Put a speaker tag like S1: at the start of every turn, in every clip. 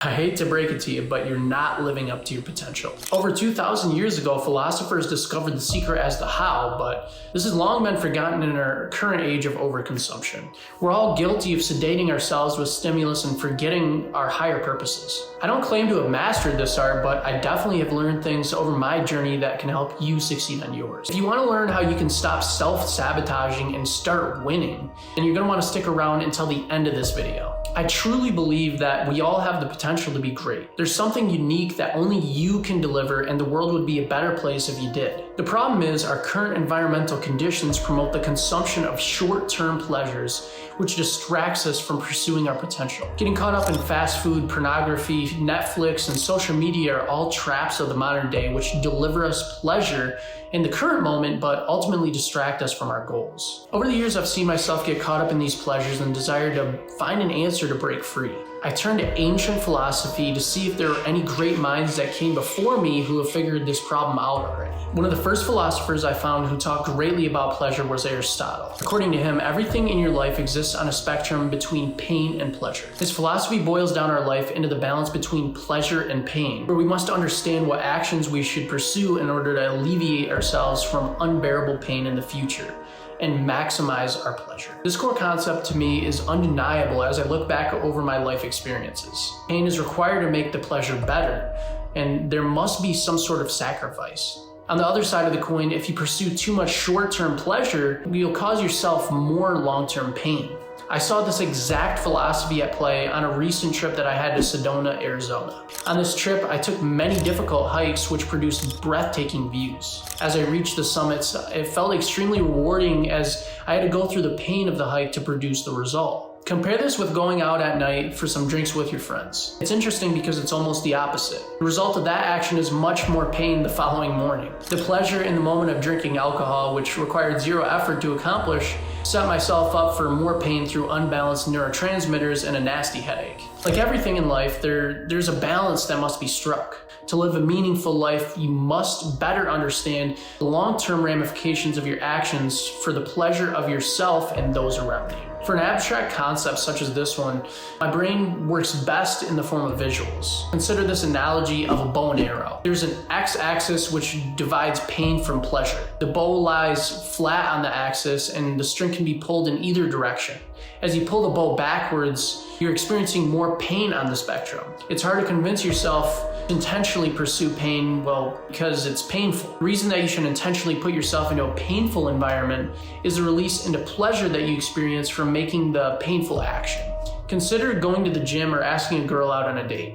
S1: I hate to break it to you, but you're not living up to your potential. Over 2,000 years ago, philosophers discovered the secret as to how, but this has long been forgotten in our current age of overconsumption. We're all guilty of sedating ourselves with stimulus and forgetting our higher purposes. I don't claim to have mastered this art, but I definitely have learned things over my journey that can help you succeed on yours. If you want to learn how you can stop self-sabotaging and start winning, then you're going to want to stick around until the end of this video. I truly believe that we all have the potential to be great. There's something unique that only you can deliver, and the world would be a better place if you did. The problem is our current environmental conditions promote the consumption of short-term pleasures, which distracts us from pursuing our potential. Getting caught up in fast food, pornography, Netflix, and social media are all traps of the modern day, which deliver us pleasure in the current moment, but ultimately distract us from our goals. Over the years, I've seen myself get caught up in these pleasures and desire to find an answer to break free. I turned to ancient philosophy to see if there were any great minds that came before me who have figured this problem out already. One of the first philosophers I found who talked greatly about pleasure was Aristotle. According to him, everything in your life exists on a spectrum between pain and pleasure. His philosophy boils down our life into the balance between pleasure and pain, where we must understand what actions we should pursue in order to alleviate ourselves from unbearable pain in the future and maximize our pleasure. This core concept to me is undeniable as I look back over my life experiences. Pain is required to make the pleasure better, and there must be some sort of sacrifice. On the other side of the coin, if you pursue too much short-term pleasure, you'll cause yourself more long-term pain. I saw this exact philosophy at play on a recent trip that I had to Sedona, Arizona. On this trip, I took many difficult hikes which produced breathtaking views. As I reached the summits, it felt extremely rewarding as I had to go through the pain of the hike to produce the result. Compare this with going out at night for some drinks with your friends. It's interesting because it's almost the opposite. The result of that action is much more pain the following morning. The pleasure in the moment of drinking alcohol, which required zero effort to accomplish, set myself up for more pain through unbalanced neurotransmitters and a nasty headache. Like everything in life, there's a balance that must be struck. To live a meaningful life, you must better understand the long-term ramifications of your actions for the pleasure of yourself and those around you. For an abstract concept such as this one, my brain works best in the form of visuals. Consider this analogy of a bow and arrow. There's an x-axis which divides pain from pleasure. The bow lies flat on the axis and the string can be pulled in either direction. As you pull the bow backwards, you're experiencing more pain on the spectrum. It's hard to convince yourself to intentionally pursue pain, well, because it's painful. The reason that you should intentionally put yourself into a painful environment is the release into pleasure that you experience from making the painful action. Consider going to the gym or asking a girl out on a date.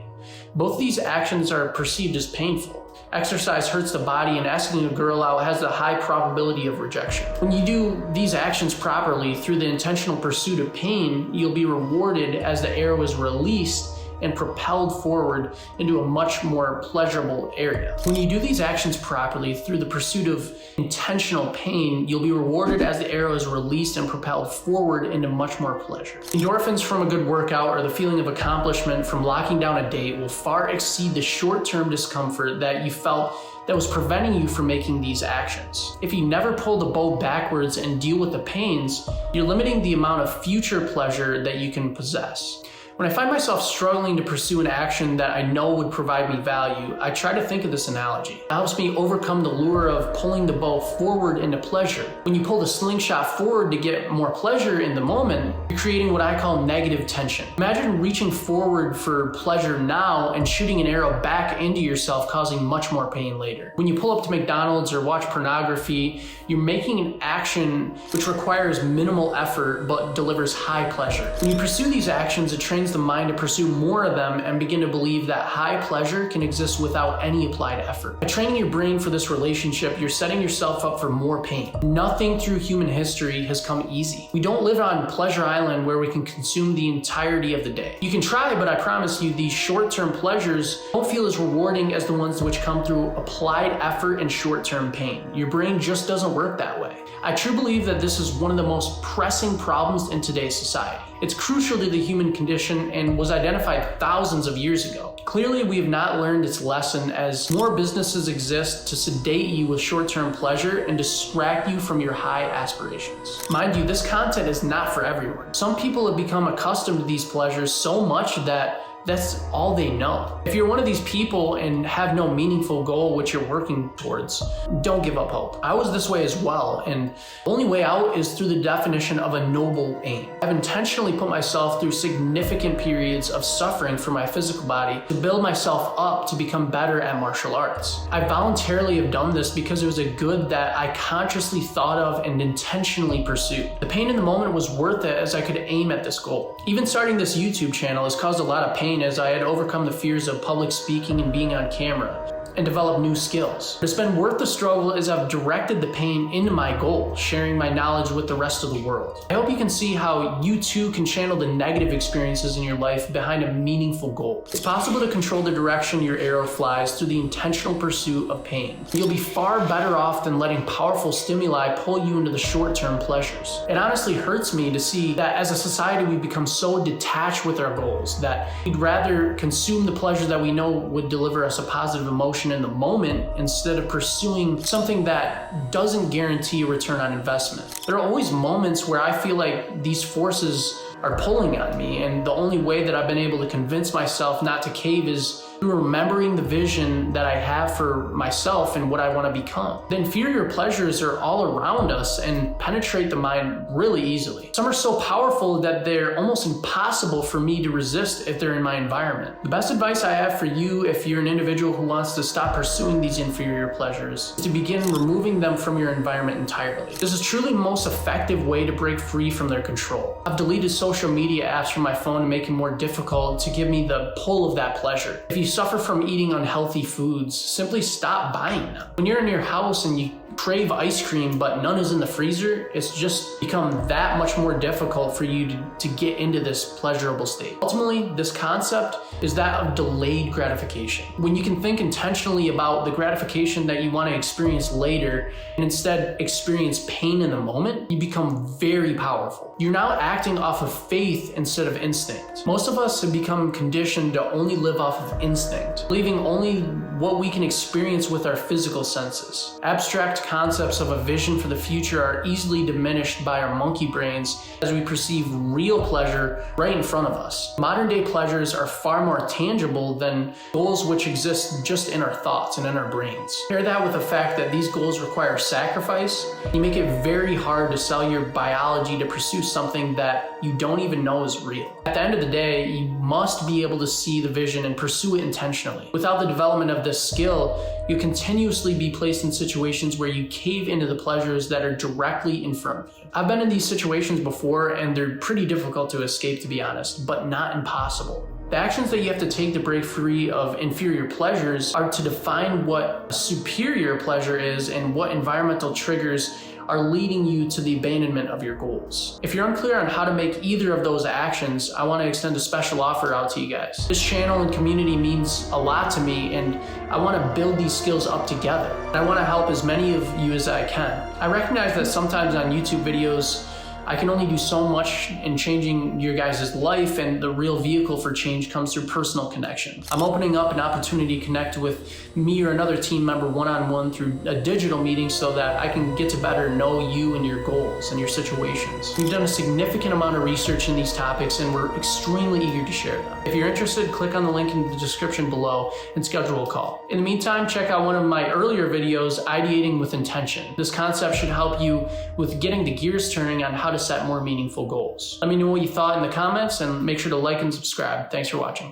S1: Both these actions are perceived as painful. Exercise hurts the body, and asking a girl out has a high probability of rejection. When you do these actions properly through the intentional pursuit of pain, you'll be rewarded as the arrow is released and propelled forward into a much more pleasurable area. When you do these actions properly through the pursuit of intentional pain, you'll be rewarded as the arrow is released and propelled forward into much more pleasure. Endorphins from a good workout or the feeling of accomplishment from locking down a date will far exceed the short-term discomfort that you felt that was preventing you from making these actions. If you never pull the bow backwards and deal with the pains, you're limiting the amount of future pleasure that you can possess. When I find myself struggling to pursue an action that I know would provide me value, I try to think of this analogy. It helps me overcome the lure of pulling the bow forward into pleasure. When you pull the slingshot forward to get more pleasure in the moment, you're creating what I call negative tension. Imagine reaching forward for pleasure now and shooting an arrow back into yourself, causing much more pain later. When you pull up to McDonald's or watch pornography, you're making an action which requires minimal effort but delivers high pleasure. When you pursue these actions, it trains the mind to pursue more of them and begin to believe that high pleasure can exist without any applied effort. By training your brain for this relationship, you're setting yourself up for more pain. Nothing through human history has come easy. We don't live on Pleasure Island where we can consume the entirety of the day. You can try, but I promise you these short-term pleasures don't feel as rewarding as the ones which come through applied effort and short-term pain. Your brain just doesn't work that way. I truly believe that this is one of the most pressing problems in today's society. It's crucial to the human condition and was identified thousands of years ago. Clearly, we have not learned its lesson as more businesses exist to sedate you with short-term pleasure and distract you from your high aspirations. Mind you, this content is not for everyone. Some people have become accustomed to these pleasures so much that that's all they know. If you're one of these people and have no meaningful goal which you're working towards, don't give up hope. I was this way as well, and the only way out is through the definition of a noble aim. I've intentionally put myself through significant periods of suffering for my physical body to build myself up to become better at martial arts. I voluntarily have done this because it was a good that I consciously thought of and intentionally pursued. The pain in the moment was worth it as I could aim at this goal. Even starting this YouTube channel has caused a lot of pain as I had overcome the fears of public speaking and being on camera and develop new skills. It's been worth the struggle as I've directed the pain into my goal, sharing my knowledge with the rest of the world. I hope you can see how you too can channel the negative experiences in your life behind a meaningful goal. It's possible to control the direction your arrow flies through the intentional pursuit of pain. You'll be far better off than letting powerful stimuli pull you into the short-term pleasures. It honestly hurts me to see that as a society we've become so detached with our goals that we'd rather consume the pleasure that we know would deliver us a positive emotion in the moment instead of pursuing something that doesn't guarantee a return on investment. There are always moments where I feel like these forces are pulling on me, and the only way that I've been able to convince myself not to cave is through remembering the vision that I have for myself and what I want to become. The inferior pleasures are all around us and penetrate the mind really easily. Some are so powerful that they're almost impossible for me to resist if they're in my environment. The best advice I have for you if you're an individual who wants to stop pursuing these inferior pleasures is to begin removing them from your environment entirely. This is truly the most effective way to break free from their control. I've deleted social media apps from my phone to make it more difficult to give me the pull of that pleasure. If you suffer from eating unhealthy foods, simply stop buying them. When you're in your house and you crave ice cream but none is in the freezer, it's just become that much more difficult for you to get into this pleasurable state. Ultimately, this concept is that of delayed gratification. When you can think intentionally about the gratification that you want to experience later and instead experience pain in the moment, you become very powerful. You're now acting off of faith instead of instinct. Most of us have become conditioned to only live off of instinct, believing only what we can experience with our physical senses. Abstract concepts of a vision for the future are easily diminished by our monkey brains as we perceive real pleasure right in front of us. Modern day pleasures are far more tangible than goals which exist just in our thoughts and in our brains. Pair that with the fact that these goals require sacrifice, you make it very hard to sell your biology to pursue something that you don't even know is real. At the end of the day, you must be able to see the vision and pursue it intentionally. Without the development of this skill, you continuously be placed in situations where you cave into the pleasures that are directly in front of you. I've been in these situations before and they're pretty difficult to escape, to be honest, but not impossible. The actions that you have to take to break free of inferior pleasures are to define what superior pleasure is and what environmental triggers are leading you to the abandonment of your goals. If you're unclear on how to make either of those actions, I want to extend a special offer out to you guys. This channel and community means a lot to me, and I want to build these skills up together. And I want to help as many of you as I can. I recognize that sometimes on YouTube videos, I can only do so much in changing your guys' life, and the real vehicle for change comes through personal connection. I'm opening up an opportunity to connect with me or another team member one-on-one through a digital meeting so that I can get to better know you and your goals and your situations. We've done a significant amount of research in these topics and we're extremely eager to share them. If you're interested, click on the link in the description below and schedule a call. In the meantime, check out one of my earlier videos, Ideating with Intention. This concept should help you with getting the gears turning on how to set more meaningful goals. Let me know what you thought in the comments and make sure to like and subscribe. Thanks for watching.